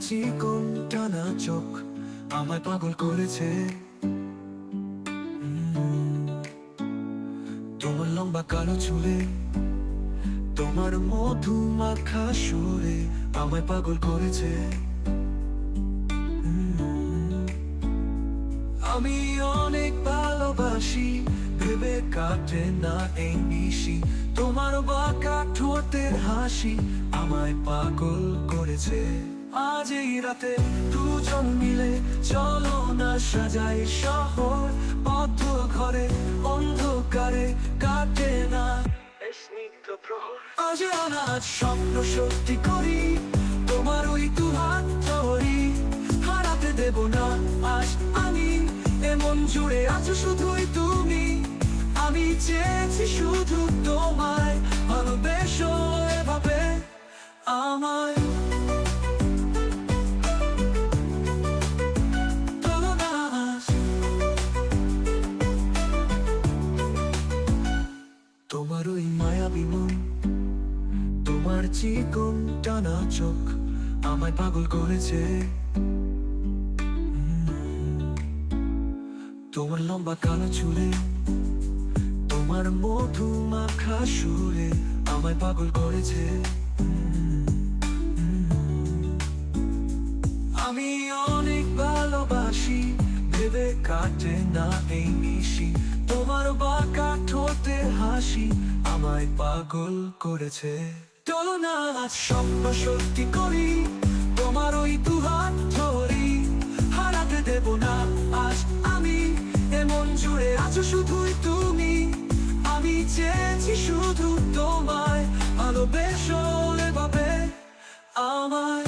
চিকন টানা চোখ আমায় পাগল করেছে। তোমার লম্বা কালো চুলে, তোমার মধু মাখা সুরে আমায় পাগল করেছে। আমি অনেক ভালোবাসি, ভেবে কাটে না এই নিশি। তোমার বাঁকা ঠোঁটের হাসি আমায় পাগল করেছে। আজ এই রাতে দুজন মিলে চলো না সাজাই শহর, বদ্ধ ঘরে অন্ধকারে কাটে না স্নিগ্ধ প্রহর। আজ অনাথ স্বপ্ন সত্যি করি, তোমার ওই দুহাত ধরি। হারাতে দেব না আজ আমি, এমন জুড়ে আছো শুধুই তুমি। আমি চেয়েছি শুধু তোমায়, ভালোবেসো এভাবে আমায়। তোমার ওই মায়াবী মন, তোমার চিকন টানা চোখ আমায় পাগল করেছে। তোমার লম্বা কালো চুলে, তোমার মধু মাখা সুরে আমায় পাগল করেছে। আমি অনেক ভালোবাসি, ভেবে কাটে না এই নিশি। তোমার বাঁকা ঠোঁটের হাসি আমায় পাগল করেছে। চলো না আজ স্বপ্ন সত্যি করি, তোমার ওই দুহাত ধরি। হারাতে দেব না আজ আমি, এমন জুড়ে আছো শুধুই তুমি। আমি চেয়েছি শুধু তোমায়, ভালোবেসো এভাবে আমায়।